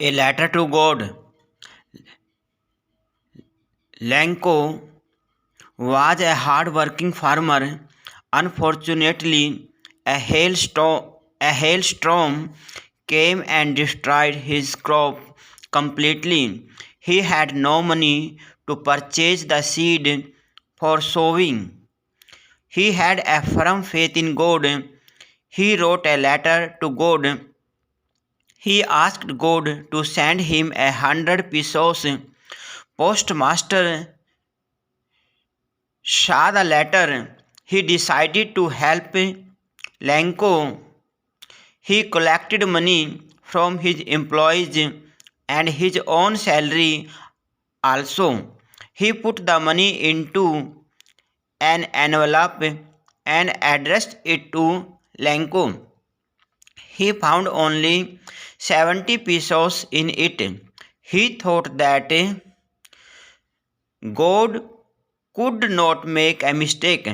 A letter to God. Lenko was a hard-working farmer. Unfortunately, a hailstorm came and destroyed his crop completely. He had no money to purchase the seed for sowing. He had a firm faith in God. He wrote a letter to God. He asked God to send him 100 pesos. Postmaster saw the letter. He decided to help Lenko. He collected money from his employees and his own salary also. He put the money into an envelope and addressed it to Lenko. He found only 70 pesos in it. He thought that God could not make a mistake.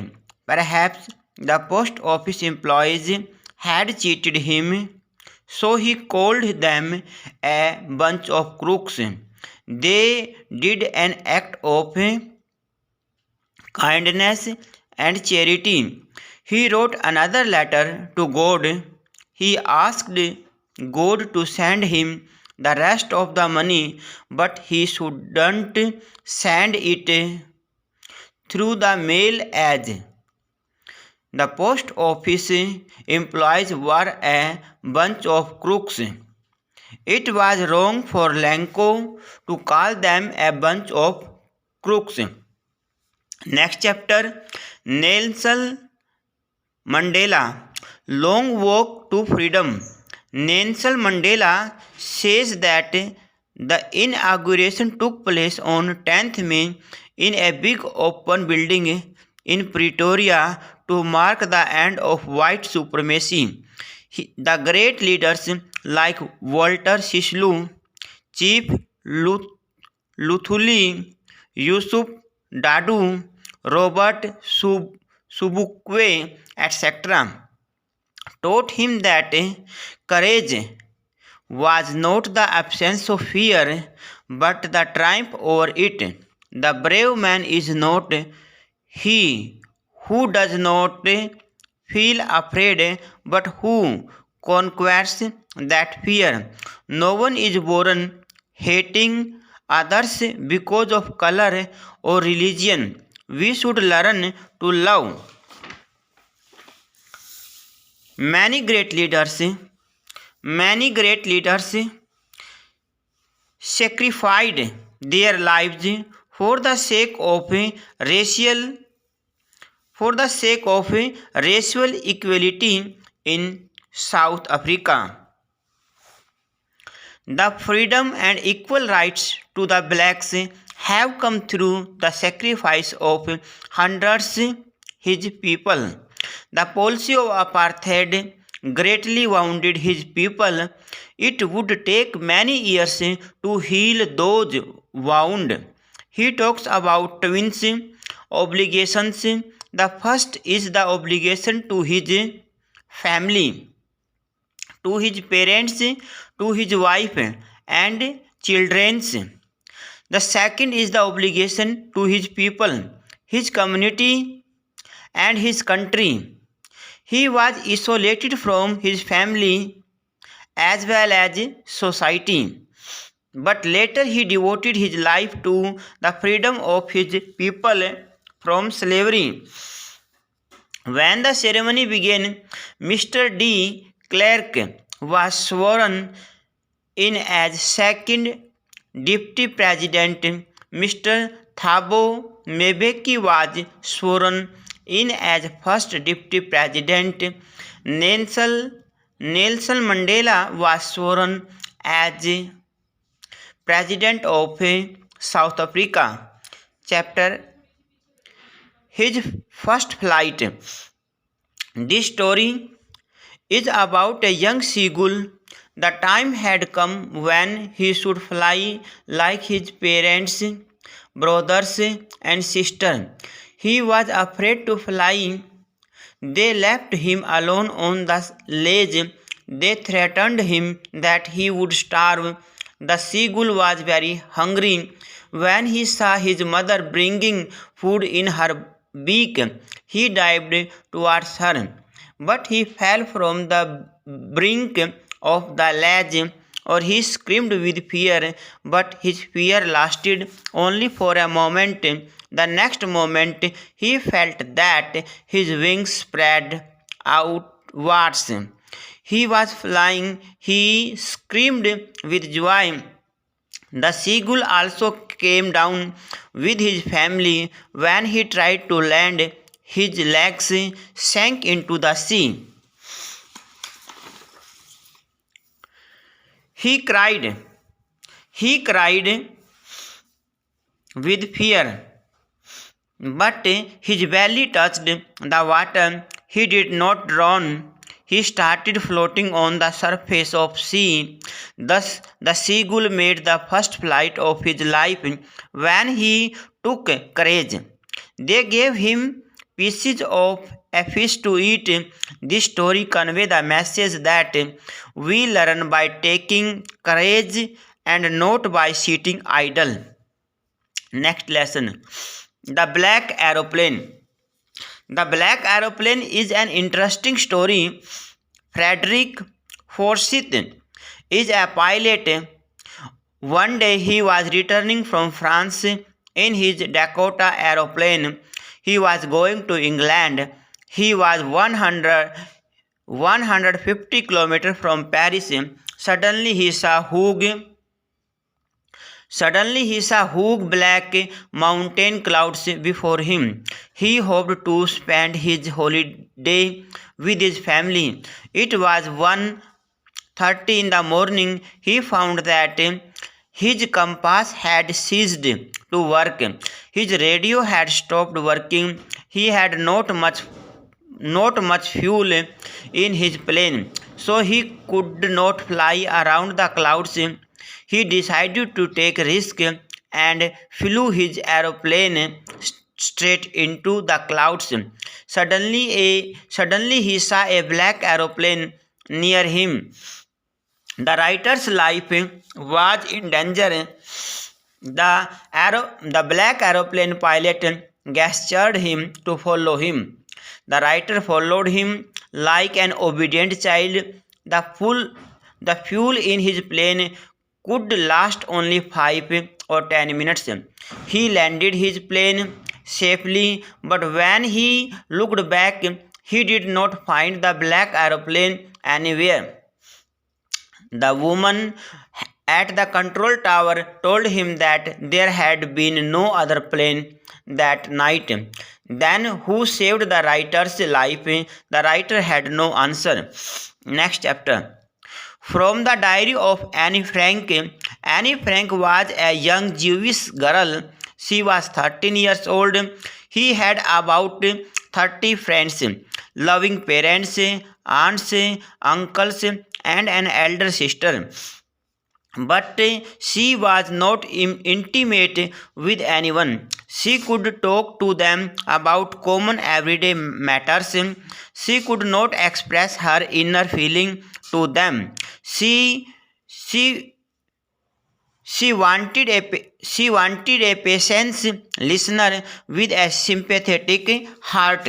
Perhaps the post office employees had cheated him, so he called them a bunch of crooks. They did an act of kindness and charity. He wrote another letter to God. He asked God to send him the rest of the money, but he shouldn't send it through the mail as the post office employees were a bunch of crooks. It was wrong for Lenko to call them a bunch of crooks. Next chapter, Nelson Mandela, Long Walk to Freedom. Nelson Mandela says that the inauguration took place on 10th May in a big open building in Pretoria to mark the end of white supremacy. The great leaders like Walter Sisulu, Chief Luthuli, Yusuf Dadu, Robert Sobukwe, etc., taught him that courage was not the absence of fear, but the triumph over it. The brave man is not he who does not feel afraid, but who conquers that fear. No one is born hating others because of color or religion. We should learn to love. Many great leaders sacrificed their lives for the sake of racial equality in South Africa. The freedom and equal rights to the blacks have come through the sacrifice of hundreds of his people. The policy of apartheid greatly wounded his people. It would take many years to heal those wounds. He talks about twins obligations. The first is the obligation to his family, to his parents, to his wife and children. The second is the obligation to his people, his community, and his country. He was isolated from his family as well as society, but later he devoted his life to the freedom of his people from slavery. When the ceremony began, Mr. De Klerk was sworn in as second deputy president. Mr. Thabo Mbeki was sworn in as first deputy president. Nelson Mandela was sworn as president of South Africa. Chapter: His first flight. This story is about a young seagull. The time had come when he should fly like his parents, brothers, and sisters. He was afraid to fly. They left him alone on the ledge. They threatened him that he would starve The seagull was very hungry. When he saw his mother bringing food in her beak, he dived towards her. But he fell from the brink of the ledge, or he screamed with fear, but his fear lasted only for a moment. The next moment, he felt that his wings spread outwards. He was flying. He screamed with joy. The seagull also came down with his family. When he tried to land, his legs sank into the sea. He cried. He cried with fear, but his belly touched the water. He did not drown. He started floating on the surface of sea. Thus, the seagull made the first flight of his life. When he took courage, they gave him pieces of a fish to eat. This story conveys the message that we learn by taking courage and not by sitting idle. Next lesson, the Black Aeroplane. The Black Aeroplane is an interesting story. Frederick Forsyth is a pilot. One day he was returning from France in his Dakota aeroplane. He was going to England. He was 150 kilometers from Paris. Suddenly he saw huge black mountain clouds before him. He hoped to spend his holiday with his family. It was 1:30 in the morning. He found that his compass had ceased to work. His radio had stopped working. He had not much fuel in his plane, so he could not fly around the clouds. He decided to take risk and flew his aeroplane straight into the clouds. Suddenly he saw a black aeroplane near him. The writer's life was in danger. The black aeroplane pilot gestured him to follow him. The writer followed him like an obedient child. The fuel in his plane could last only 5 or 10 minutes. He landed his plane safely, but when he looked back, he did not find the black aeroplane anywhere. The woman at the control tower told him that there had been no other plane that night. Then, who saved the writer's life? The writer had no answer. Next chapter. From the diary of Anne Frank. Anne Frank was a young Jewish girl. She was 13 years old. He had about 30 friends, loving parents, aunts, uncles, and an elder sister. But she was not intimate with anyone. She could talk to them about common everyday matters. She could not express her inner feeling to them. She wanted a patient listener with a sympathetic heart.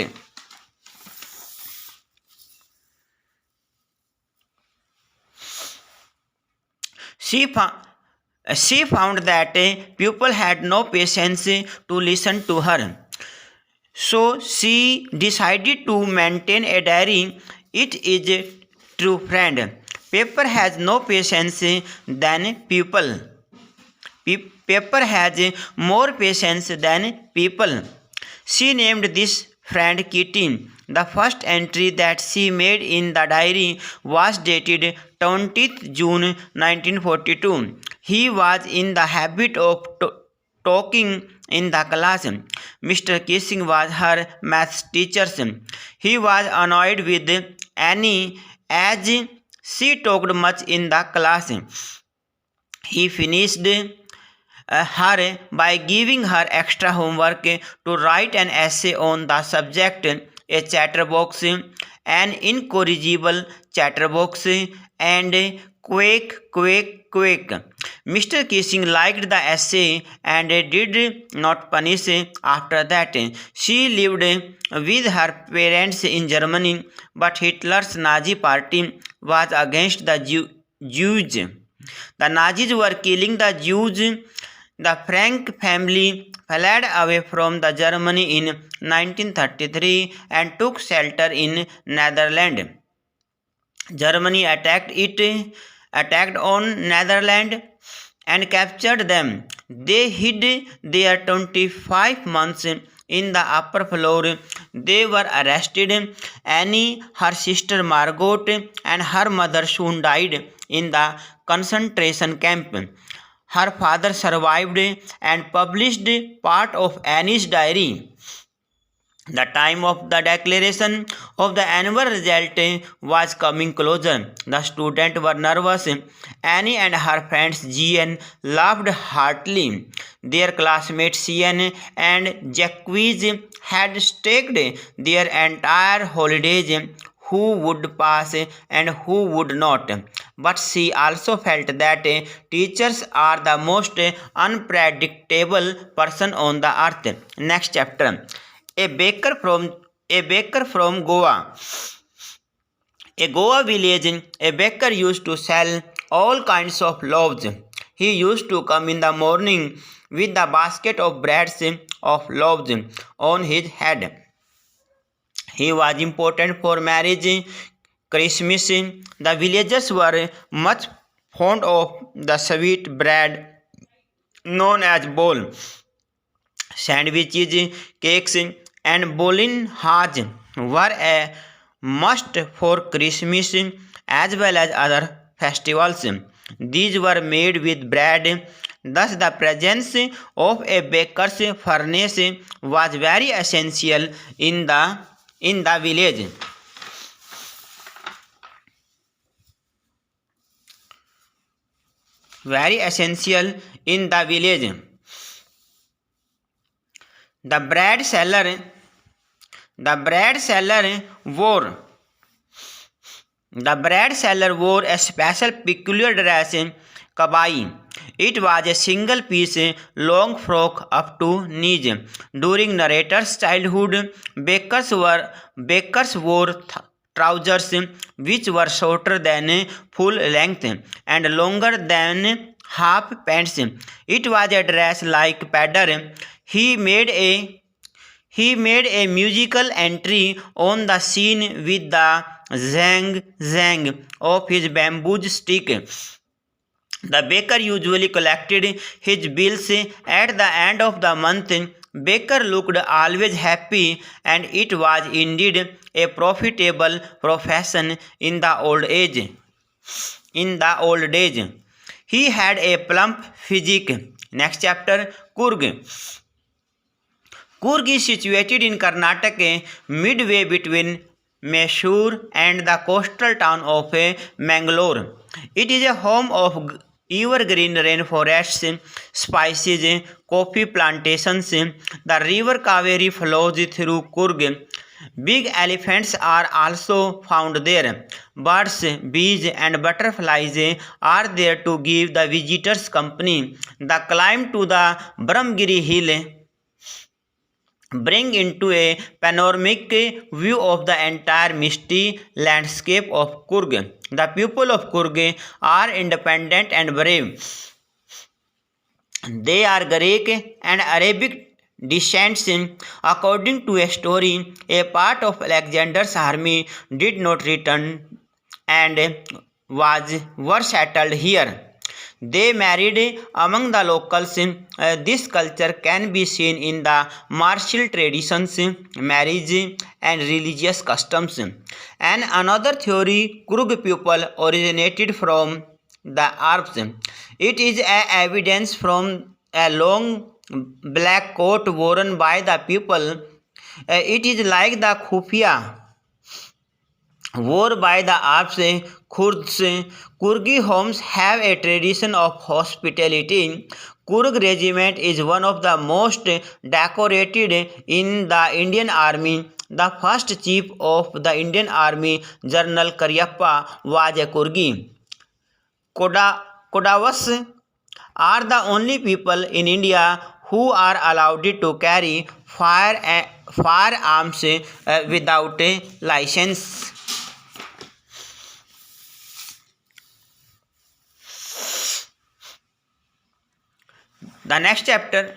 She found that people had no patience to listen to her. So she decided to maintain a diary. It is a true friend. Paper has no patience than people. Paper has more patience than people. She named this friend Kitty. The first entry that she made in the diary was dated 20th June 1942. He was in the habit of talking in the class. Mr. Kissing was her math teacher. He was annoyed with Annie as she talked much in the class. He finished her by giving her extra homework to write an essay on the subject. a chatterbox, an incorrigible chatterbox, and quake, quake, quake. Mr. Kissing liked the essay and did not punish after that. She lived with her parents in Germany, but Hitler's Nazi party was against the Jews. The Nazis were killing the Jews. The Frank family fled away from the Germany in 1933 and took shelter in Netherlands. Germany attacked on Netherlands and captured them. They hid there 25 months in the upper floor. They were arrested. Annie, her sister Margot, and her mother soon died in the concentration camp. Her father survived and published part of Annie's diary. The time of the declaration of the annual result was coming closer. The students were nervous. Annie and her friends Jean laughed heartily. Their classmates Cian and Jacques had staked their entire holidays who would pass and who would not. But she also felt that teachers are the most unpredictable person on the earth. Next chapter. A baker from Goa. A Goa village, a baker used to sell all kinds of loaves. He used to come in the morning with the basket of breads of loaves on his head. He was important for marriage, Christmas. The villagers were much fond of the sweet bread known as bol. Sandwiches, cakes, and bolin-haj were a must for Christmas as well as other festivals. These were made with bread. Thus, the presence of a baker's furnace was very essential in the village. Very essential in the village. The bread seller wore a special peculiar dress, kabai. It was a single piece long frock up to knees. During narrator's childhood, bakers wore trousers which were shorter than full length and longer than half pants. It was a dress like pattern. He made a musical entry on the scene with the zang zang of his bamboo stick. The baker usually collected his bills at the end of the month. Baker looked always happy, and it was indeed a profitable profession in the old days. He had a plump physique. Next chapter, Coorg. Coorg is situated in Karnataka, midway between Mysore and the coastal town of Mangalore. It is a home of evergreen rainforests, spices, coffee plantations. The river Kaveri flows through Coorg. Big elephants are also found there. Birds, bees, and butterflies are there to give the visitors company. The climb to the Brahmgiri hill bring into a panoramic view of the entire misty landscape of Coorg. The people of Coorg are independent and brave. They are Greek and Arabic descents. According to a story, a part of Alexander's army did not return and were settled here. They married among the locals. This culture can be seen in the martial traditions, marriage, and religious customs. And another theory, Coorg people originated from the Arabs. It is evidence from a long black coat worn by the people. It is like the khufia worn by the Arabs. Coorgi homes have a tradition of hospitality. Coorg regiment is one of the most decorated in the Indian Army The first chief of the Indian Army, General Cariappa, was a Kurgi. Kodavas are the only people in India who are allowed to carry firearms without a license. The next chapter.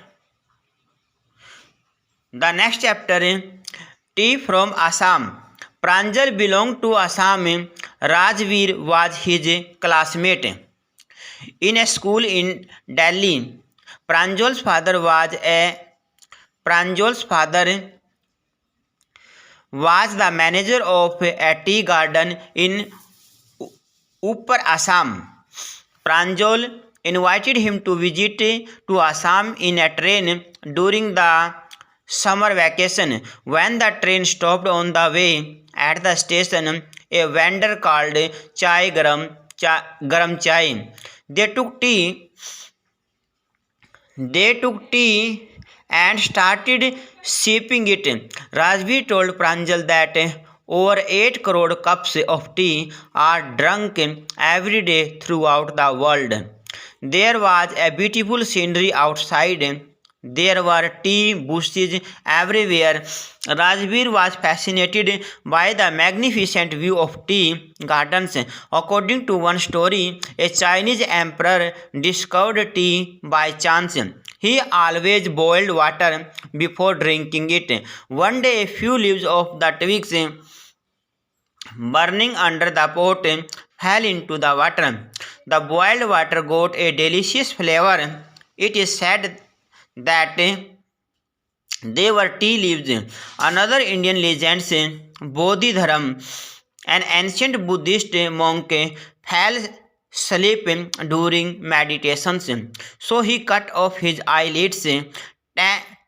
Tea from Assam. Pranjal belonged to Assam. Rajveer was his classmate in a school in Delhi. Pranjal's father was the manager of a tea garden in Upper Assam. Pranjal invited him to visit to Assam in a train during the summer vacation. When the train stopped on the way at the station, a vendor called garam chai. They took tea and started sipping it. Rajveer told Pranjal that over 8 crore cups of tea are drunk every day throughout the world. There was a beautiful scenery outside. There were tea bushes everywhere. Rajveer was fascinated by the magnificent view of tea gardens. According to one story, a Chinese emperor discovered tea by chance. He always boiled water before drinking it. One day, a few leaves of the twigs burning under the pot fell into the water. The boiled water got a delicious flavor. It is said that they were tea leaves. Another Indian legend, Bodhidharam, an ancient Buddhist monk, fell asleep during meditations. So he cut off his eyelids.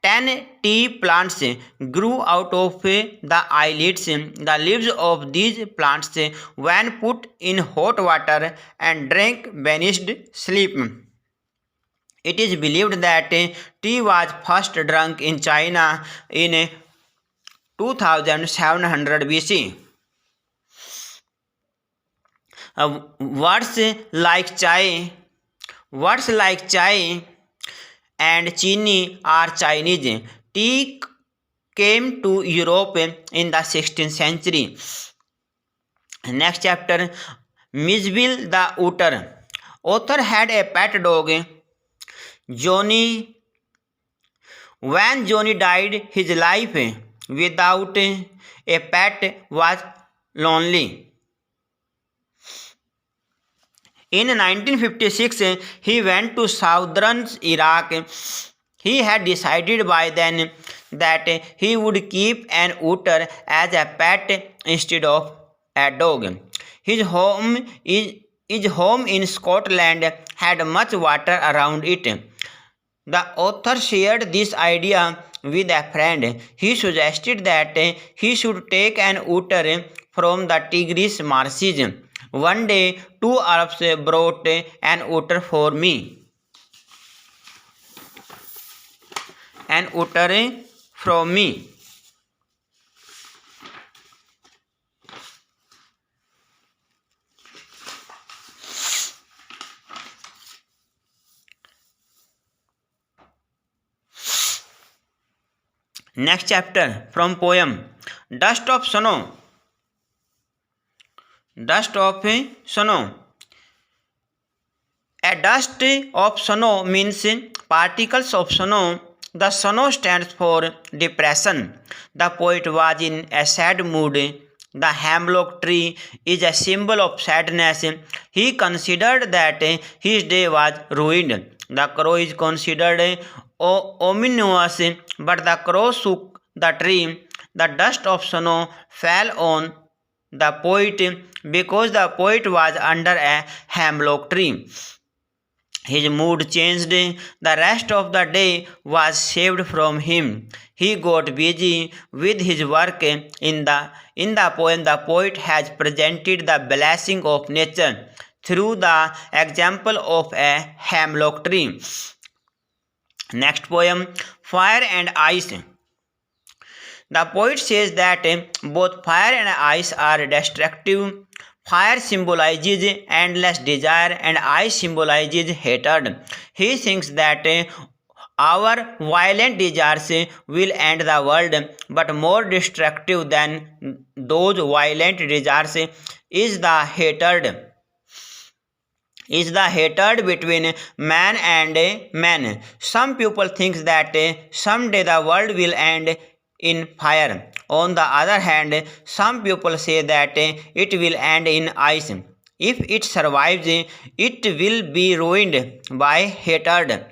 10 tea plants grew out of the eyelids. The leaves of these plants, when put in hot water and drank, banished sleep. It is believed that tea was first drunk in China in 2700 BC. Words like chai and chini are Chinese. Tea came to Europe in the 16th century. Next chapter, Misville the Otter. Author had a pet dog, Johnny. When Johnny died, his life without a pet was lonely. In 1956, he went to southern Iraq. He had decided by then that he would keep an otter as a pet instead of a dog. His home in Scotland had much water around it. The author shared this idea with a friend. He suggested that he should take an otter from the Tigris marshes. One day, 2 Arabs brought an otter for me. An otter from me. Next chapter from poem Dust of Snow. Dust of snow. A dust of snow means particles of snow. The snow stands for depression. The poet was in a sad mood. The hemlock tree is a symbol of sadness. He considered that his day was ruined. The crow is considered ominous, but the crow shook the tree. The dust of snow fell on the poet because the poet was under a hemlock tree. His mood changed. The rest of the day was saved from him. He got busy with his work. In the poem, the poet has presented the blessing of nature through the example of a hemlock tree. Next poem, Fire and Ice. The poet says that both fire and ice are destructive. Fire symbolizes endless desire and ice symbolizes hatred. He thinks that our violent desires will end the world, but more destructive than those violent desires is the hatred between man and man. Some people think that someday the world will end in fire. On the other hand, some people say that it will end in ice. If it survives, it will be ruined by hatred.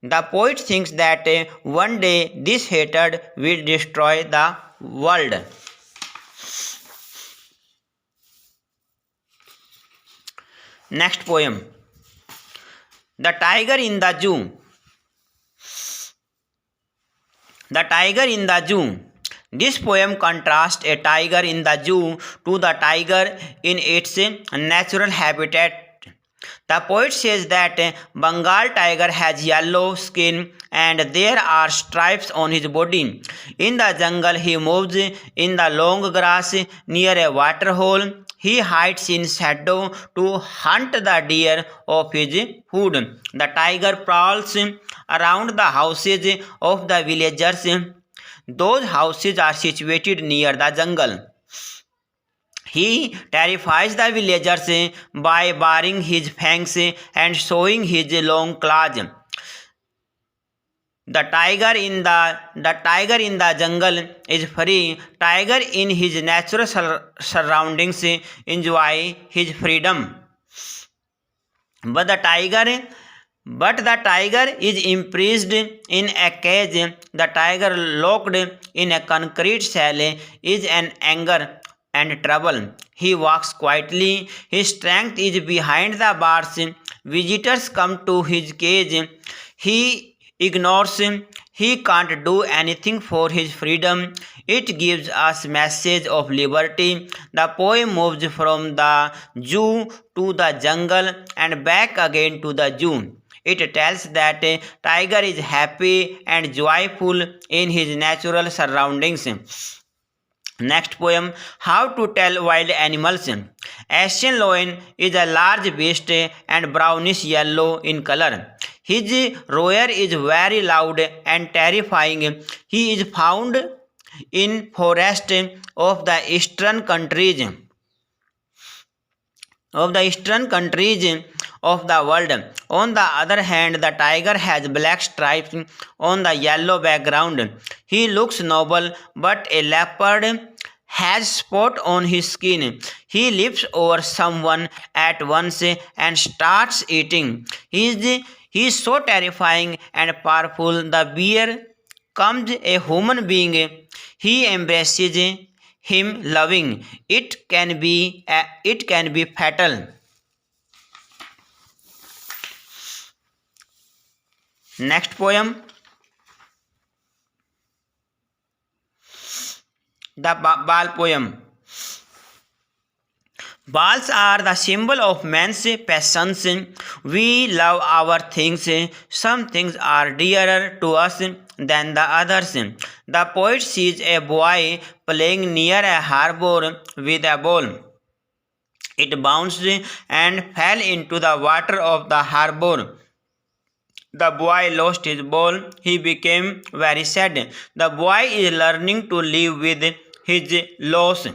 The poet thinks that one day this hatred will destroy the world. Next poem. The Tiger in the Zoo. The Tiger in the Zoo. This poem contrasts a tiger in the zoo to the tiger in its natural habitat. The poet says that Bengal tiger has yellow skin and there are stripes on his body. In the jungle he moves in the long grass near a water hole. He hides in shadow to hunt the deer of his food. The tiger prowls around the houses of the villagers. Those houses are situated near the jungle. He terrifies the villagers by baring his fangs and showing his long claws. The tiger in the jungle is free. Tiger in his natural surroundings enjoy his freedom. But the tiger is imprisoned in a cage. The tiger locked in a concrete cell is an anger and trouble. He walks quietly. His strength is behind the bars. Visitors come to his cage. He ignores him. He can't do anything for his freedom. It gives us message of liberty. The poem moves from the zoo to the jungle and back again to the zoo. It tells that a tiger is happy and joyful in his natural surroundings. Next poem, How to Tell Wild Animals. Asian lion is a large beast and brownish yellow in color. His roar is very loud and terrifying. He is found in forests of the eastern countries of the world. On the other hand, the tiger has black stripes on the yellow background. He looks noble, but a leopard has spot on his skin. He leaps over someone at once and starts eating. He is so terrifying and powerful. The bear comes a human being. He embraces him loving. It can be fatal. Next poem, the Bal poem. Balls are the symbol of man's passions. We love our things. Some things are dearer to us than the others. The poet sees a boy playing near a harbor with a ball. It bounced and fell into the water of the harbor. The boy lost his ball. He became very sad. The boy is learning to live with his loss.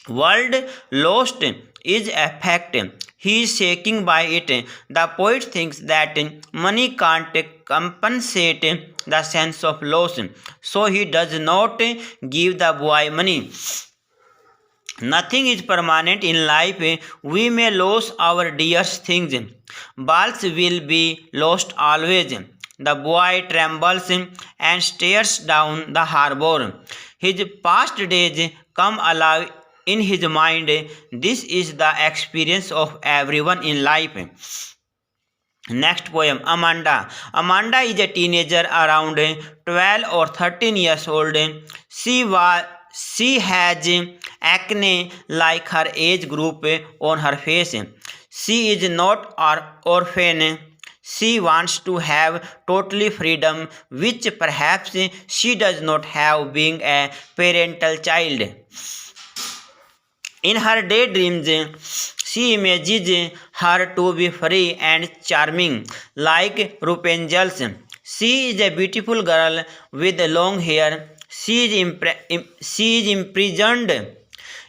World lost is a fact. He is shaking by it. The poet thinks that money can't compensate the sense of loss, so he does not give the boy money. Nothing is permanent in life. We may lose our dearest things. Balls will be lost always. The boy trembles and stares down the harbor. His past days come alive in his mind. This is the experience of everyone in life. Next poem, Amanda. Amanda is a teenager around 12 or 13 years old. She has acne like her age group on her face. She is not an orphan. She wants to have totally freedom, which perhaps she does not have being a parental child. In her daydreams, she imagines her to be free and charming, like Rapunzel. She is a beautiful girl with long hair. She is imprisoned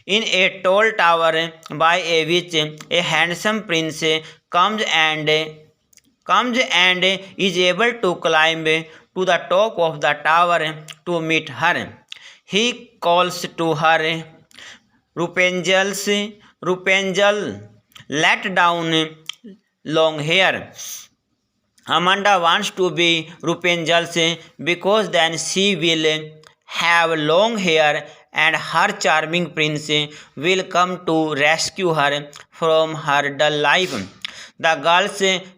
in a tall tower by a witch. A handsome prince comes and is able to climb to the top of the tower to meet her. He calls to her, Rapunzel, let down long hair. Amanda wants to be Rapunzel because then she will have long hair and her charming prince will come to rescue her from her dull life. The girl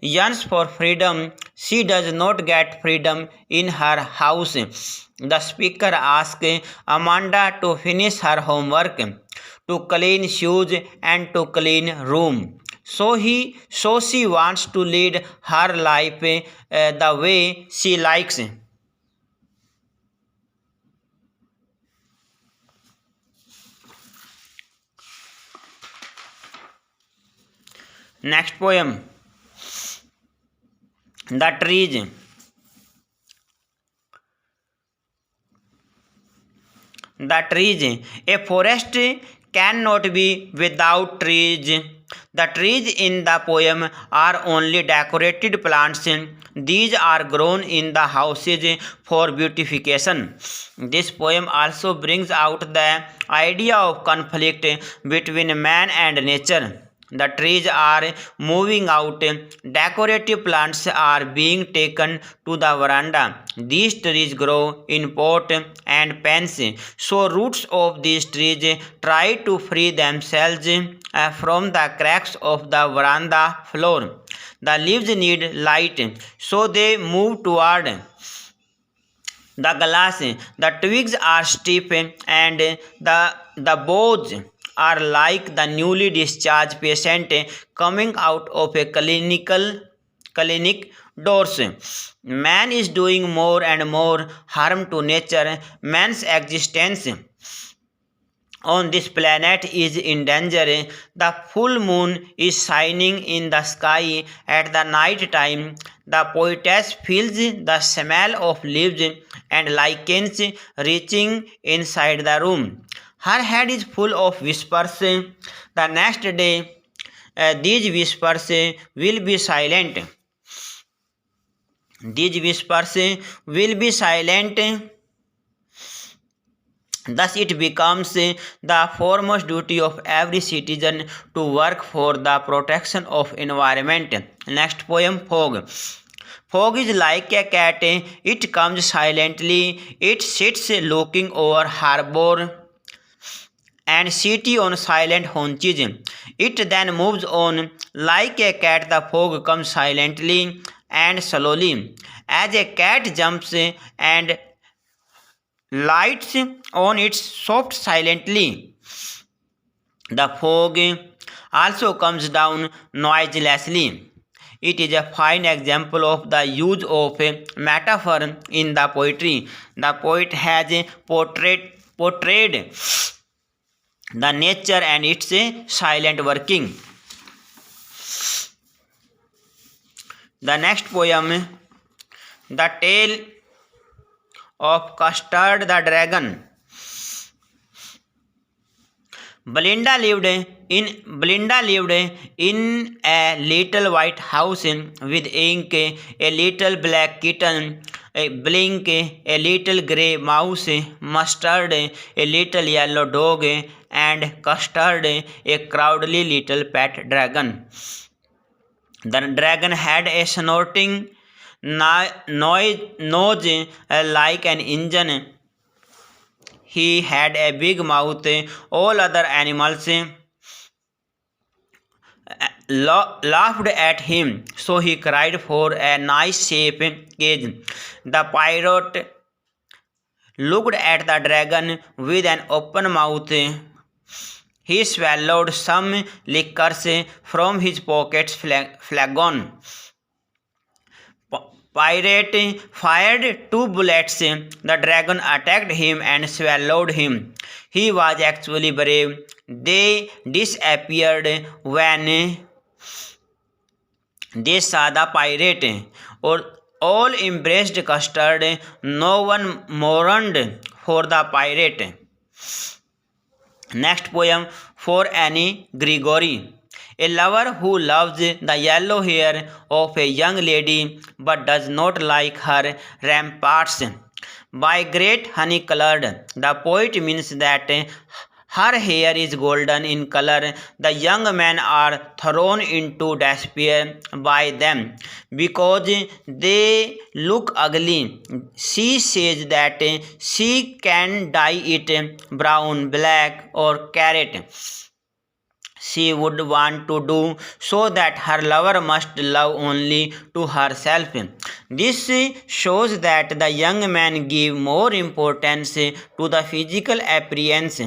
yearns for freedom. She does not get freedom in her house. The speaker asks Amanda to finish her homework, to clean shoes and to clean room. So she wants to lead her life the way she likes. Next poem, The Trees. The trees. A forest cannot be without trees. The trees in the poem are only decorated plants. These are grown in the houses for beautification. This poem also brings out the idea of conflict between man and nature. The trees are moving out. Decorative plants are being taken to the veranda. These trees grow in pot and pans. So roots of these trees try to free themselves from the cracks of the veranda floor. The leaves need light, so they move toward the glass. The twigs are stiff and the boughs are like the newly discharged patient coming out of a clinic doors. Man is doing more and more harm to nature. Man's existence on this planet is in danger. The full moon is shining in the sky at the night time. The poetess feels the smell of leaves and lichens reaching inside the room. Her head is full of whispers. The next day, these whispers will be silent. These whispers will be silent. Thus, it becomes the foremost duty of every citizen to work for the protection of environment. Next poem, Fog. Fog is like a cat. It comes silently. It sits looking over harbor and city on silent haunches. It then moves on. Like a cat, the fog comes silently and slowly. As a cat jumps and lights on its soft silently, the fog also comes down noiselessly. It is a fine example of the use of metaphor in the poetry. The poet has portrayed the nature and its silent working. The next poem, The Tale of Custard the Dragon. Belinda lived in a little white house with Ink, a little black kitten, a Blink, a little grey mouse, Mustard, a little yellow dog, and Custard, a crowdly little pet dragon. The dragon had a snorting nose like an engine. He had a big mouth. All other animals laughed at him, so he cried for a nice shape cage. The pirate looked at the dragon with an open mouth. He swallowed some liquors from his pocket's flagon. Pirate fired two bullets. The dragon attacked him and swallowed him. He was actually brave. They disappeared when they saw the pirate. Or all embraced custard. No one mourned for the pirate. Next poem for Annie Gregory. A lover who loves the yellow hair of a young lady but does not like her ramparts. By great honey colored, the poet means that her hair is golden in color. The young men are thrown into despair by them because they look ugly. She says that she can dye it brown, black, or carrot. She would want to do so that her lover must love only to herself. This shows that the young men give more importance to the physical appearance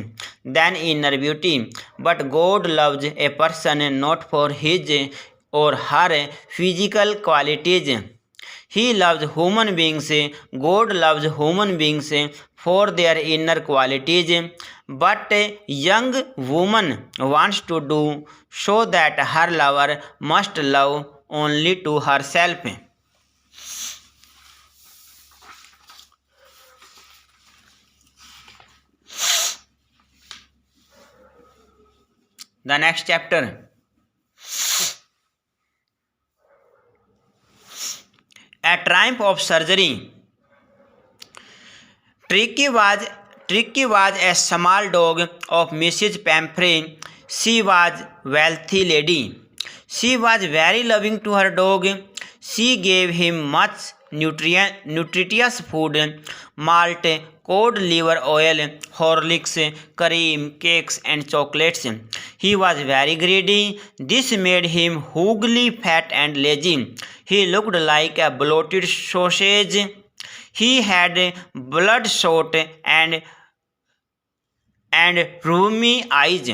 than inner beauty. But God loves a person not for his or her physical qualities. He loves human beings. God loves human beings for their inner qualities. But a young woman wants to do so that her lover must love only to herself. The next chapter. A triumph of surgery. Tricky was a small dog of Mrs. Pamphray. She was wealthy lady. She was very loving to her dog. She gave him much nutritious food, malt, cod liver oil, Horlicks, cream, cakes, and chocolates. He was very greedy. This made him hugely fat and lazy. He looked like a bloated sausage. He had bloodshot and rheumy eyes.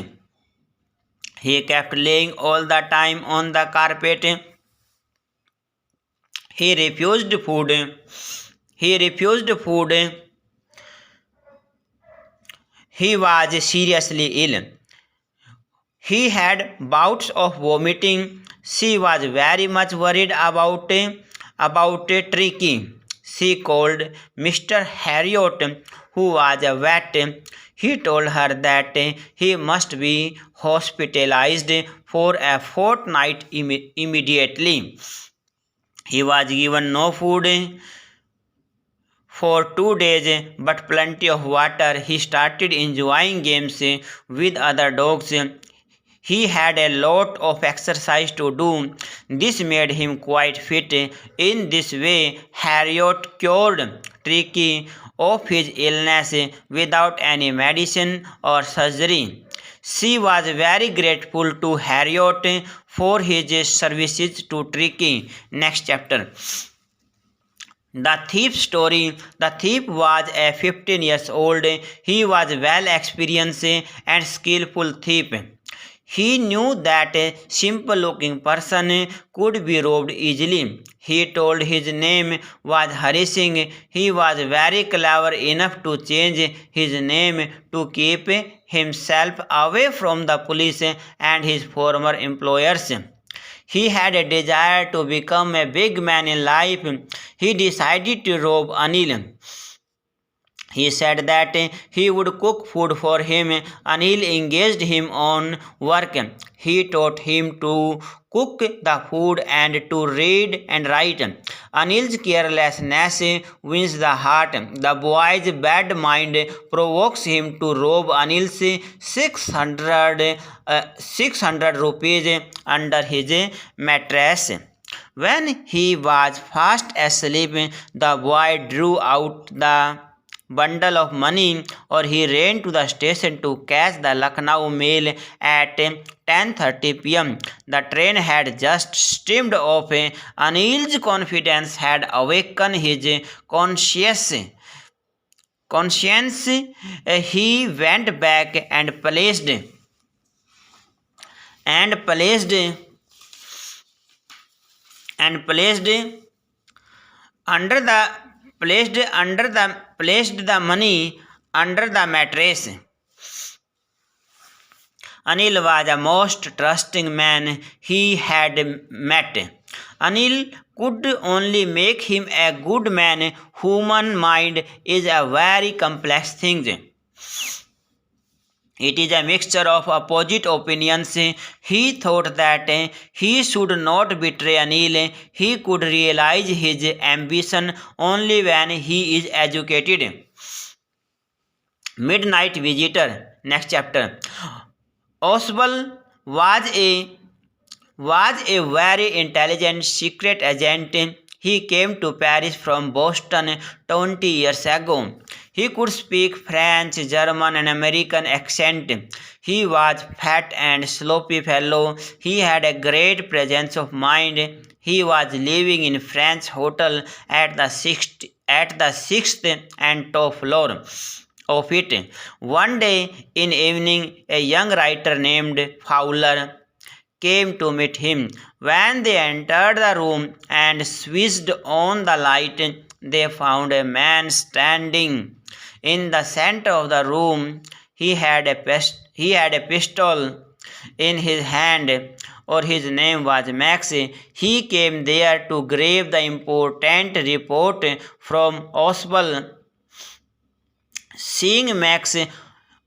He kept laying all the time on the carpet. He refused food. He refused food. He was seriously ill. He had bouts of vomiting. She was very much worried about Tricky. She called Mr. Harriot, who was a vet. He told her that he must be hospitalized for a fortnight immediately. He was given no food for 2 days, but plenty of water. He started enjoying games with other dogs. He had a lot of exercise to do. This made him quite fit. In this way, Harriot cured Tricky of his illness without any medicine or surgery. She was very grateful to Harriot for his services to Tricky. Next chapter. The thief story. The thief was a 15 years old. He was well experienced and skillful thief. He knew that a simple looking person could be robbed easily. He told his name was Hari Singh. He was very clever enough to change his name to keep himself away from the police and his former employers. He had a desire to become a big man in life. He decided to rob Anil. He said that he would cook food for him. Anil engaged him on work. He taught him to cook the food and to read and write. Anil's carelessness wins the heart. The boy's bad mind provokes him to rob Anil's 600 rupees under his mattress. When he was fast asleep, the boy drew out the bundle of money, or he ran to the station to catch the Lucknow mail at 10:30 p.m. The train had just steamed off. Anil's confidence had awakened his conscience. He went back and placed under the placed the money under the mattress. Anil was a most trusting man he had met. Anil could only make him a good man. Human mind is a very complex thing. It is a mixture of opposite opinions. He thought that he should not betray Anil. He could realize his ambition only when he is educated. Midnight Visitor. Next chapter. Oswald was a very intelligent secret agent. He came to Paris from Boston 20 years ago. He could speak French, German, and American accent. He was fat and sloppy fellow. He had a great presence of mind. He was living in French hotel at the sixth and top floor of it. One day in evening, a young writer named Fowler came to meet him. When they entered the room and switched on the light, they found a man standing in the center of the room. He had a pistol in his hand, or his name was Max. He came there to grab the important report from Oswald. Seeing Max,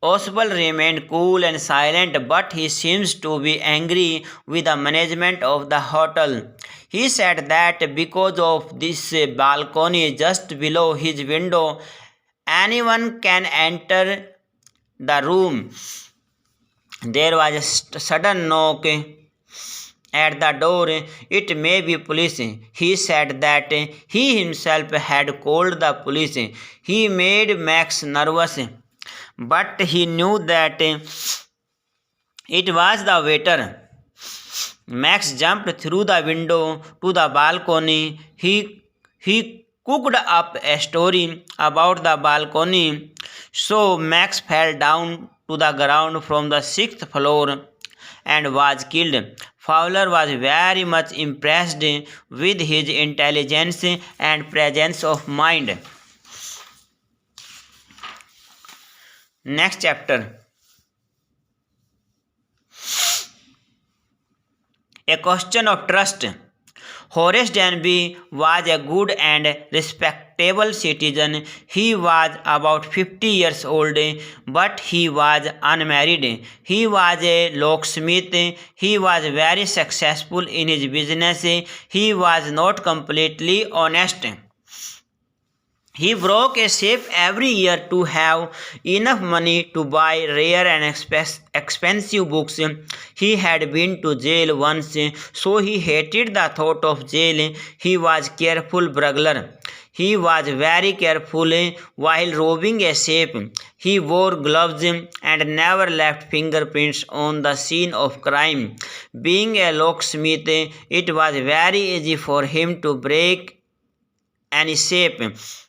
Oswald remained cool and silent, but he seems to be angry with the management of the hotel. He said that because of this balcony just below his window, anyone can enter the room. There was a sudden knock at the door. It may be police. He said that he himself had called the police. He made Max nervous, but he knew that it was the waiter. Max jumped through the window to the balcony. He cooked up a story about the balcony, so Max fell down to the ground from the sixth floor and was killed. Fowler was very much impressed with his intelligence and presence of mind. Next chapter. A question of trust. Horace Danby was a good and respectable citizen. He was about 50 years old, but he was unmarried. He was a locksmith. He was very successful in his business. He was not completely honest. He broke a safe every year to have enough money to buy rare and expensive books. He had been to jail once, so he hated the thought of jail. He was careful burglar. He was very careful while robbing a safe. He wore gloves and never left fingerprints on the scene of crime. Being a locksmith, it was very easy for him to break any safe.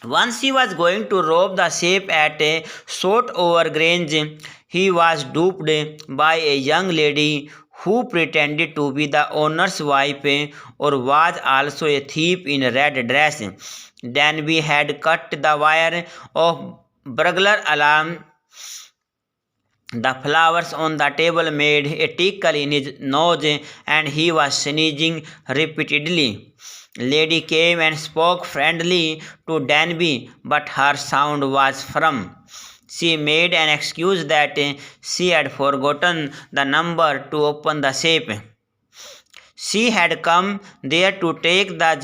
Once he was going to rob the safe at a Shotover Grange. He was duped by a young lady who pretended to be the owner's wife or was also a thief in a red dress. Danby had cut the wire of burglar alarm. The flowers on the table made a tickle in his nose and he was sneezing repeatedly. Lady came and spoke friendly to Danby, but her sound was firm. She made an excuse that she had forgotten the number to open the safe. She had come there to take the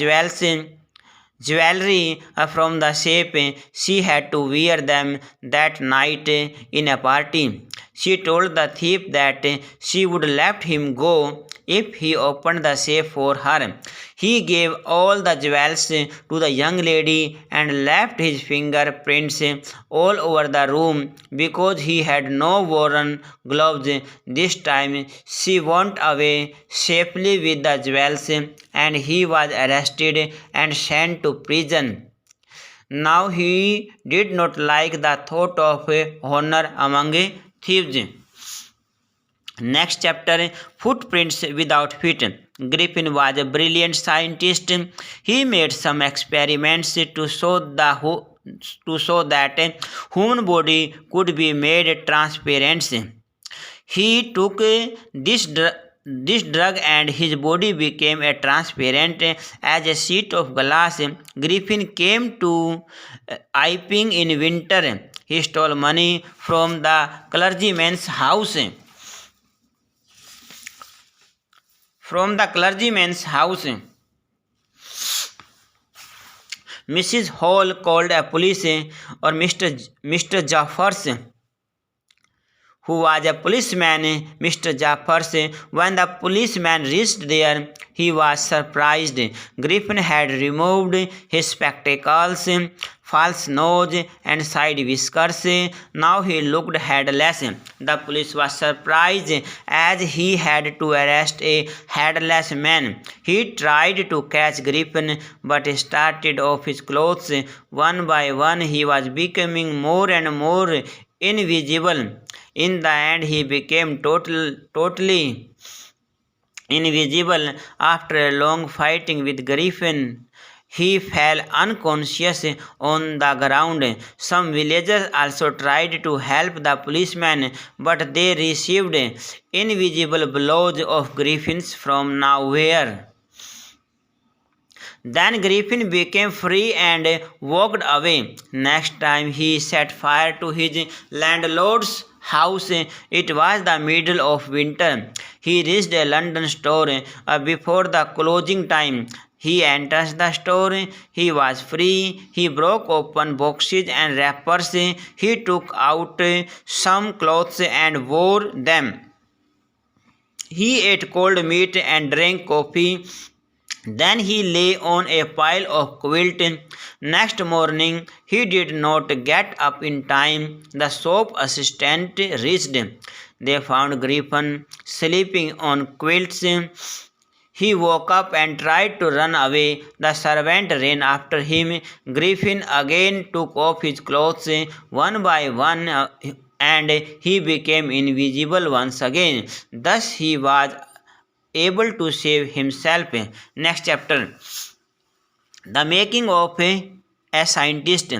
jewelry from the safe. She had to wear them that night in a party. She told the thief that she would let him go if he opened the safe for her. He gave all the jewels to the young lady and left his fingerprints all over the room because he had no worn gloves. This time she went away safely with the jewels and he was arrested and sent to prison. Now he did not like the thought of honor among thieves. Next chapter, footprints without feet. Griffin was a brilliant scientist. He made some experiments to show that a human body could be made transparent. He took this drug and his body became a transparent as a sheet of glass. Griffin came to Iping in winter. He stole money from the clergyman's house. From the clergyman's house, Mrs. Hall called a police or Mr. Jaffers, who was a policeman, Mr. Jaffers. When the policeman reached there, he was surprised. Griffin had removed his spectacles, false nose, and side whiskers. Now he looked headless. The police was surprised as he had to arrest a headless man. He tried to catch Griffin but started off his clothes. One by one, he was becoming more and more invisible. In the end, he became totally invisible. After a long fighting with Griffin, he fell unconscious on the ground. Some villagers also tried to help the policeman, but they received invisible blows of Griffins from nowhere. Then Griffin became free and walked away. Next time he set fire to his landlord's house. It was the middle of winter. He reached a London store before the closing time. He entered the store. He was free. He broke open boxes and wrappers. He took out some clothes and wore them. He ate cold meat and drank coffee. Then he lay on a pile of quilt. Next morning, he did not get up in time. The shop assistant reached. They found Griffin sleeping on quilts. He woke up and tried to run away. The servant ran after him. Griffin again took off his clothes one by one and he became invisible once again. Thus he was able to save himself. Next chapter. The making of a scientist.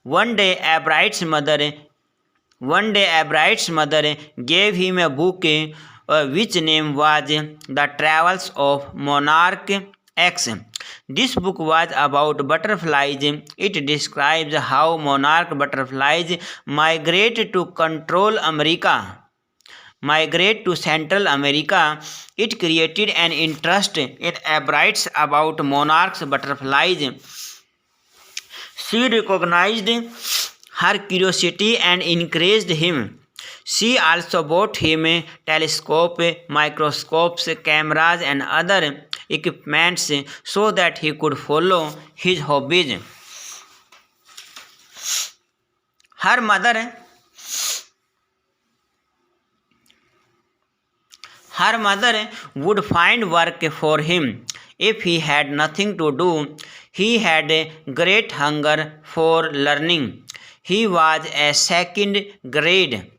One day a bride's mother gave him a book which name was The Travels of Monarch X. This book was about butterflies. It describes how monarch butterflies migrate to Central America. It created an interest in Abrites about monarchs butterflies. She recognized her curiosity and encouraged him. She also bought him a telescope, microscopes, cameras, and other equipments so that he could follow his hobbies. Her mother would find work for him if he had nothing to do. He had a great hunger for learning. He was a second grade.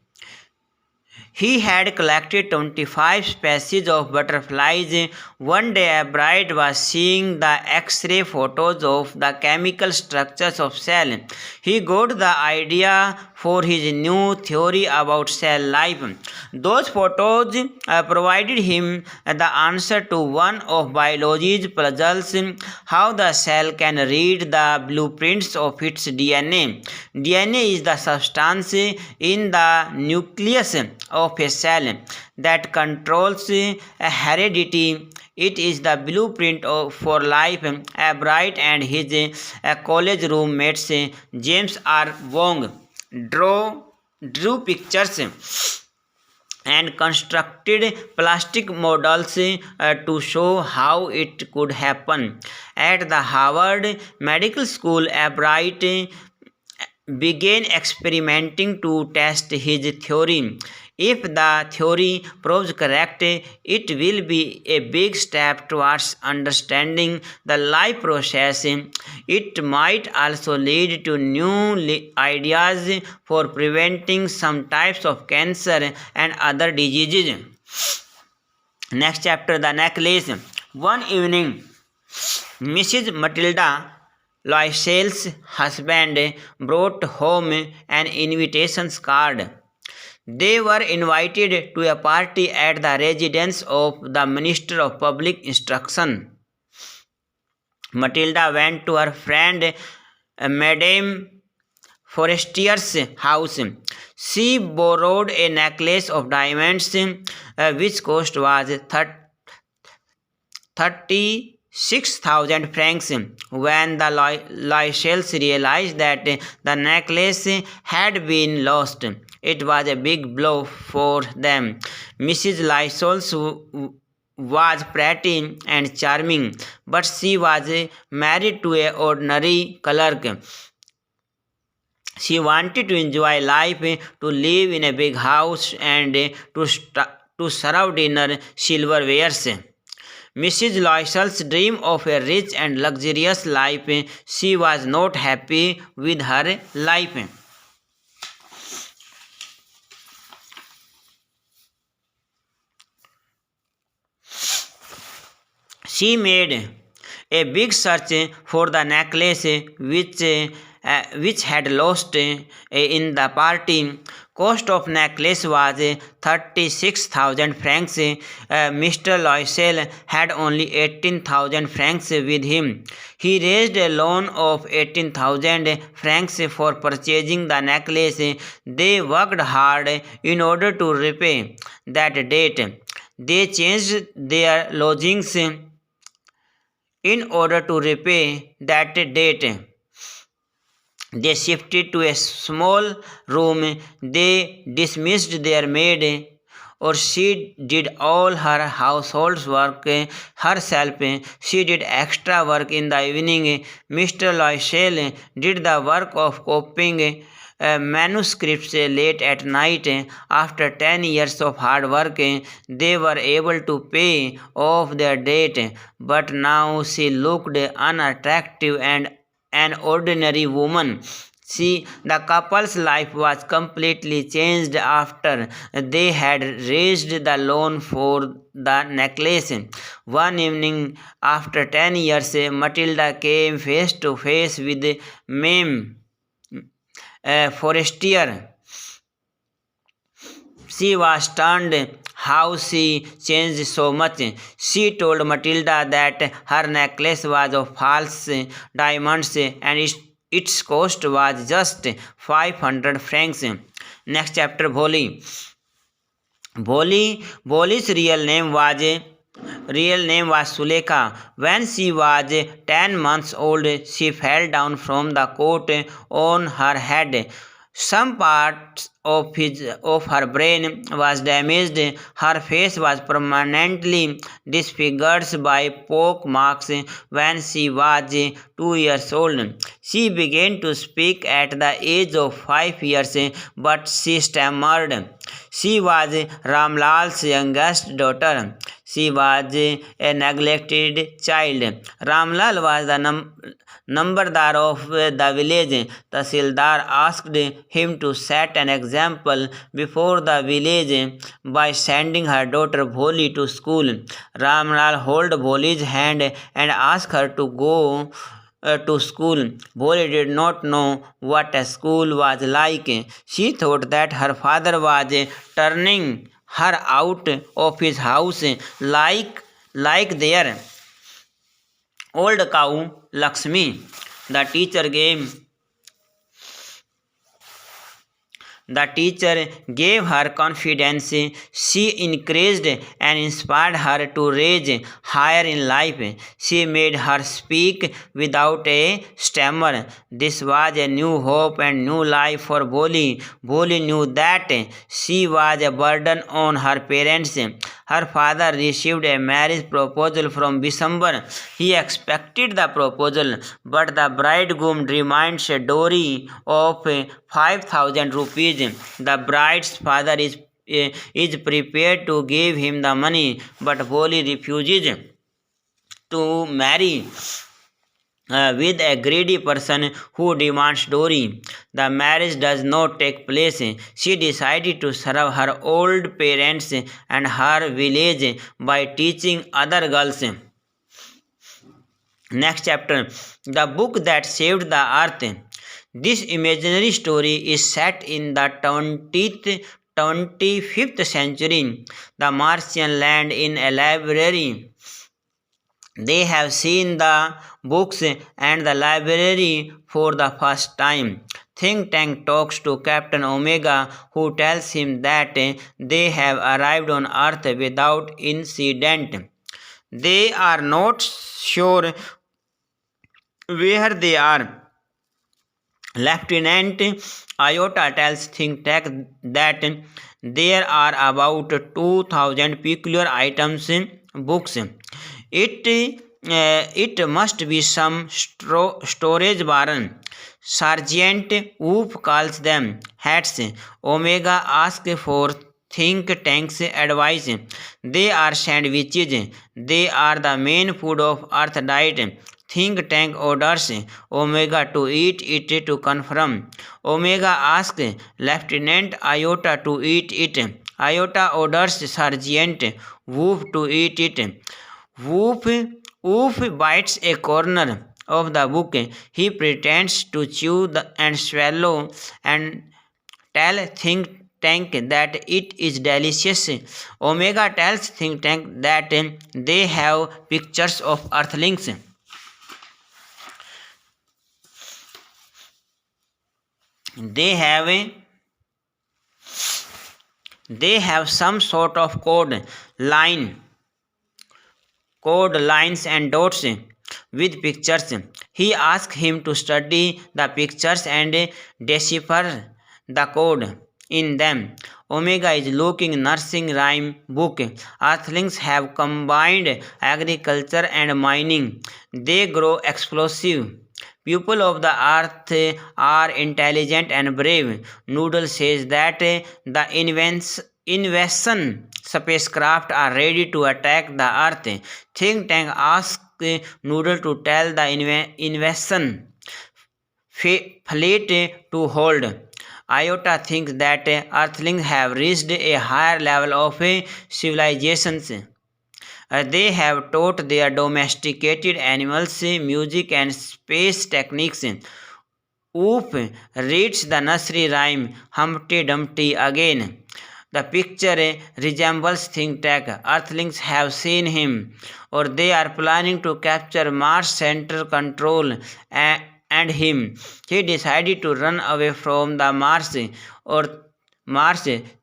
He had collected 25 species of butterflies. One day a bride was seeing the X-ray photos of the chemical structures of cells. He got the idea for his new theory about cell life. Those photos provided him the answer to one of biology's puzzles, how the cell can read the blueprints of its DNA. DNA is the substance in the nucleus of a cell that controls heredity. It is the blueprint for life. Bright and his college roommates James R. Wong drew pictures and constructed plastic models to show how it could happen. At the Harvard Medical School, Bright began experimenting to test his theory. If the theory proves correct, it will be a big step towards understanding the life process. It might also lead to new ideas for preventing some types of cancer and other diseases. Next chapter, the necklace. One evening, Mrs. Matilda Loisel's husband brought home an invitation card. They were invited to a party at the residence of the Minister of Public Instruction. Matilda went to her friend Madame Forestier's house. She borrowed a necklace of diamonds, which cost was 36,000 francs. When the Loisels realized that the necklace had been lost, it was a big blow for them. Mrs. Loisels was pretty and charming, but she was married to an ordinary clerk. She wanted to enjoy life, to live in a big house, and to serve dinner silverwares. Mrs. Loisel's dream of a rich and luxurious life. She was not happy with her life. She made a big search for the necklace which had lost in the party. Cost of necklace was 36,000 francs. Mr. Loisel had only 18,000 francs with him. He raised a loan of 18,000 francs for purchasing the necklace. They worked hard in order to repay that debt. They changed their lodgings in order to repay that debt. They shifted to a small room. They dismissed their maid, or she did all her household work herself. She did extra work in the evening. Mr. Loisel did the work of copying manuscripts late at night. After 10 years of hard work, they were able to pay off their debt, but now she looked unattractive and an ordinary woman. The couple's life was completely changed after they had raised the loan for the necklace. One evening, after 10 years, Matilda came face to face with Mame Forestier. She was stunned how she changed so much. She told Matilda that her necklace was of false diamonds and its cost was just 500 francs. Next chapter, Bholi. Bholi's real name was Sulekha. When she was 10 months old, she fell down from the coat on her head. Some parts of her brain was damaged. Her face was permanently disfigured by pock marks when she was 2 years old. She began to speak at the age of 5 years, but she stammered. She was Ramlal's youngest daughter. She was a neglected child. Ramlal was the Nambardar of the village. Tahsildar asked him to set an example before the village by sending her daughter Bholi to school. Ramlal held Bholi's hand and asked her to go to school. Bholi did not know what a school was like. She thought that her father was turning her out of his house like their old cow Lakshmi. The teacher gave her confidence. She encouraged and inspired her to reach higher in life. She made her speak without a stammer. This was a new hope and new life for Bholi. Bholi knew that she was a burden on her parents. Her father received a marriage proposal from Bisambar. He accepted the proposal, but the bridegroom demands a dowry of 5,000 rupees. The bride's father is prepared to give him the money, but Bholi refuses to marry with a greedy person who demands dowry. The marriage does not take place. She decided to serve her old parents and her village by teaching other girls. Next chapter, The Book That Saved the Earth. This imaginary story is set in the 25th century. The Martian land in a library. They have seen the books and the library for the first time. Think Tank talks to Captain Omega, who tells him that they have arrived on Earth without incident. They are not sure where they are. Lieutenant Iota tells Think Tank that there are about 2,000 peculiar items in books. It must be some storage barn. Sergeant Whoop calls them hats. Omega asks for Think Tank's advice. They are sandwiches. They are the main food of Earth diet. Think Tank orders Omega to eat it to confirm. Omega asks Lieutenant Iota to eat it. Iota orders Sergeant Whoop to eat it. Woof bites a corner of the book. He pretends to chew and swallow and tell Think Tank that it is delicious. Omega tells Think Tank that they have pictures of Earthlings. They have some sort of code lines and dots with pictures. He asks him to study the pictures and decipher the code in them. Omega is looking nursing rhyme book. Earthlings have combined agriculture and mining. They grow explosive. People of the earth are intelligent and brave. Noodle says that the invasion spacecraft are ready to attack the earth. Think Tank asks Noodle to tell the invasion fleet to hold. Iota thinks that Earthlings have reached a higher level of civilizations. They have taught their domesticated animals music and space techniques. Oop reads the nursery rhyme Humpty Dumpty again. The picture resembles Think Tank. Earthlings have seen him, or they are planning to capture Mars Center Control and him. He decided to run away from the Mars.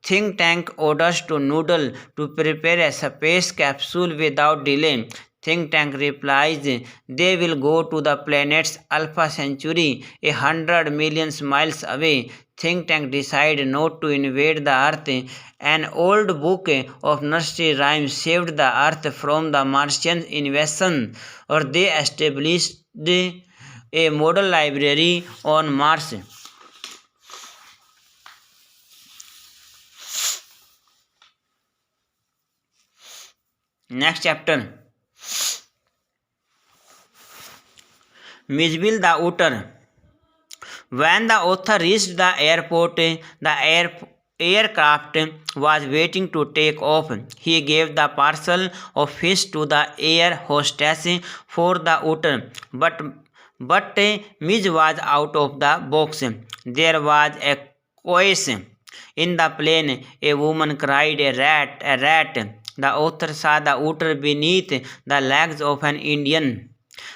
Think Tank orders to Noodle to prepare a space capsule without delay. Think Tank replies they will go to the planet's Alpha Centauri, 100 million miles away. Think Tank decides not to invade the Earth. An old book of nursery rhymes saved the Earth from the Martian invasion, or they established a model library on Mars. Next chapter, Mizbil the Otter. When the author reached the airport, the aircraft was waiting to take off. He gave the parcel of fish to the air hostess for the otter, but Miz was out of the box. There was a chaos in the plane. A woman cried, a rat. The author saw the otter beneath the legs of an Indian.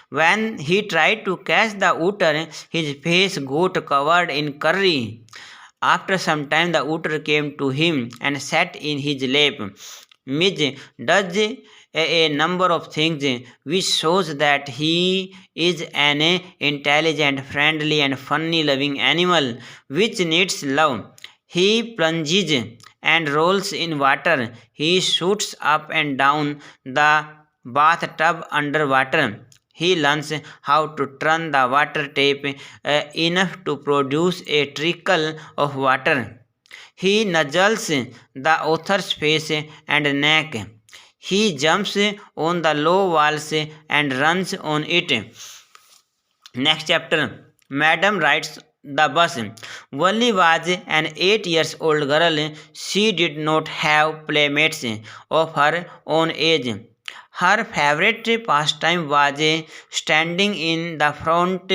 When he tried to catch the otter, his face got covered in curry. After some time, the otter came to him and sat in his lap. Miz does a number of things which shows that he is an intelligent, friendly and funny loving animal which needs love. He plunges and rolls in water. He shoots up and down the bathtub underwater. He learns how to turn the water tap enough to produce a trickle of water. He nuzzles the author's face and neck. He jumps on the low walls and runs on it. Next chapter, Madam rides the bus. Wally was an 8-year-old girl. She did not have playmates of her own age. Her favorite pastime was standing in the front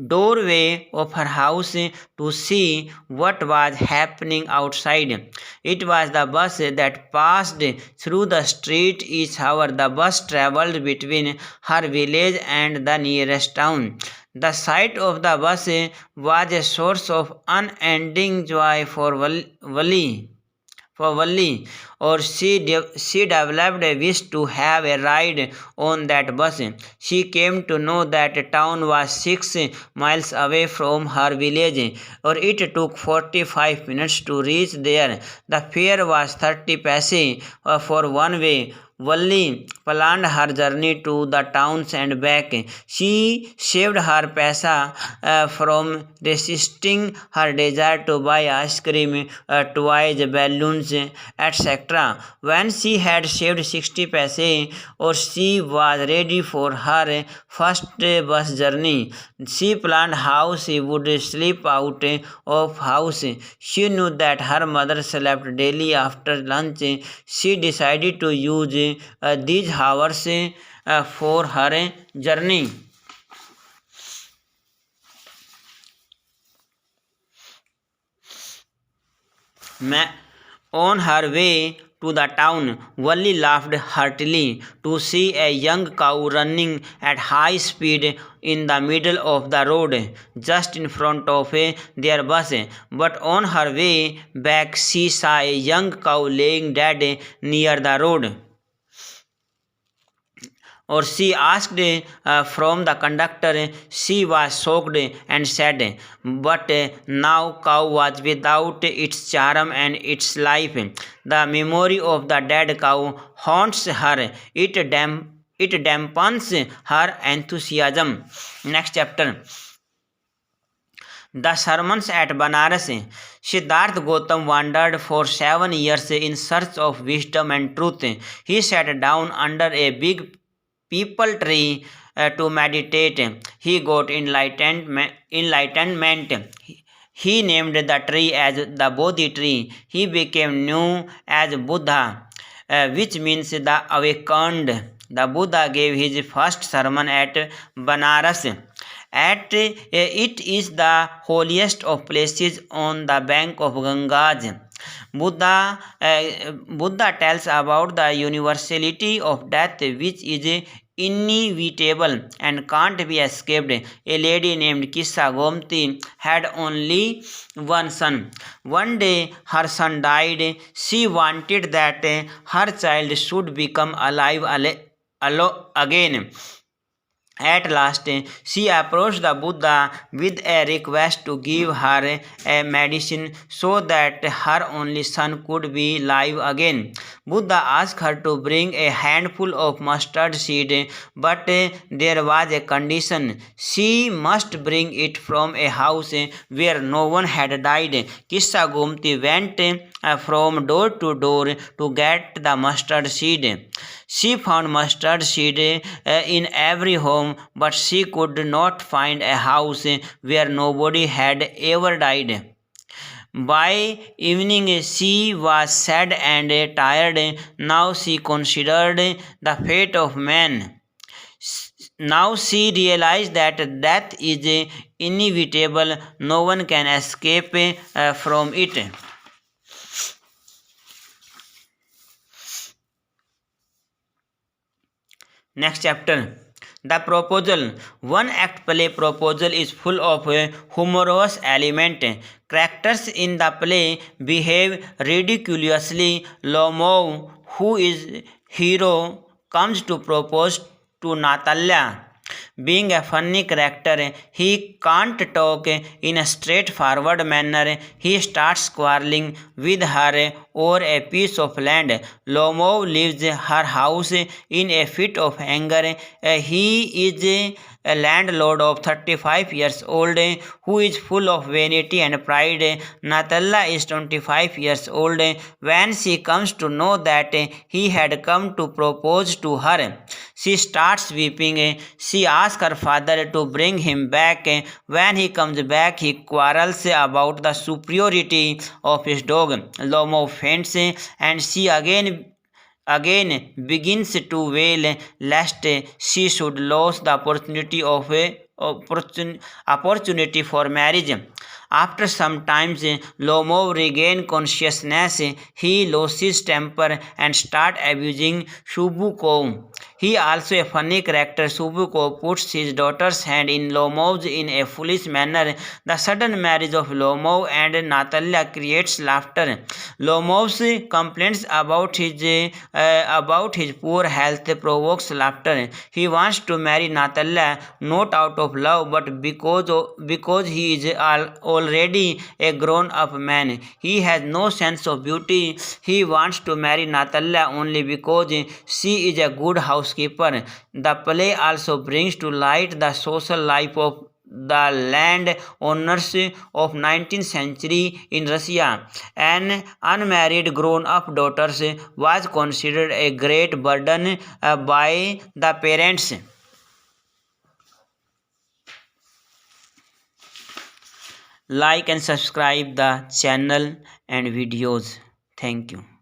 doorway of her house to see what was happening outside. It was the bus that passed through the street each hour. The bus traveled between her village and the nearest town. The sight of the bus was a source of unending joy for Valli, or she developed a wish to have a ride on that bus. She came to know that the town was 6 miles away from her village, or it took 45 minutes to reach there. The fare was 30 paise for one way. Valli planned her journey to the towns and back. She saved her paisa from resisting her desire to buy ice cream, toys, balloons, etc. When she had saved 60 paise, or she was ready for her first bus journey. She planned how she would sleep out of house. She knew that her mother slept daily after lunch. She decided to use these hours for her journey. On her way to the town, Valli laughed heartily to see a young cow running at high speed in the middle of the road, just in front of their bus. But on her way back, she saw a young cow laying dead near the road. Or she asked from the conductor. She was shocked and sad, but now cow was without its charm and its life. The memory of the dead cow haunts her. It dampens her enthusiasm. Next chapter. The sermons at Banaras. Siddhartha Gautam wandered for 7 years in search of wisdom and truth. He sat down under a big people tree to meditate. He got enlightenment. He named the tree as the Bodhi tree. He became known as Buddha, which means the awakened. The Buddha gave his first sermon at Banaras. It is the holiest of places on the bank of Ganges. Buddha tells about the universality of death, which is inevitable and can't be escaped. A lady named Kissa Gomti had only one son. One day her son died. She wanted that her child should become alive again. At last, she approached the Buddha with a request to give her a medicine so that her only son could be alive again. Buddha asked her to bring a handful of mustard seed, but there was a condition. She must bring it from a house where no one had died. Kissa Gomti went from door to door to get the mustard seed. She found mustard seed in every home, but she could not find a house where nobody had ever died. By evening, she was sad and tired. Now she considered the fate of man. Now she realized that death is inevitable. No one can escape from it. Next chapter. The proposal. One act play Proposal is full of humorous element. Characters in the play behave ridiculously. Lomov, who is hero, comes to propose to Natalia. Being a funny character, he can't talk in a straightforward manner. He starts quarreling with her over a piece of land. Lomov leaves her house in a fit of anger. He is a landlord of 35 years old who is full of vanity and pride. Natalia is 25 years old when she comes to know that he had come to propose to her. She starts weeping. She asks her father to bring him back. When he comes back, he quarrels about the superiority of his dog. Lomov faints and she again again begins to wail lest she should lose the opportunity for marriage. After some time, Lomov regains consciousness. He loses temper and starts abusing Shubukov. He also a funny character. Shubukov puts his daughter's hand in Lomov's in a foolish manner. The sudden marriage of Lomov and Natalia creates laughter. Lomov's complaints about his poor health provokes laughter. He wants to marry Natalia not out of love but because he is already a grown-up man. He has no sense of beauty. He wants to marry Natalia only because she is a good housekeeper. The play also brings to light the social life of the land owners of 19th century in Russia. An unmarried grown-up daughter was considered a great burden by the parents. Like and subscribe the channel and videos. Thank you.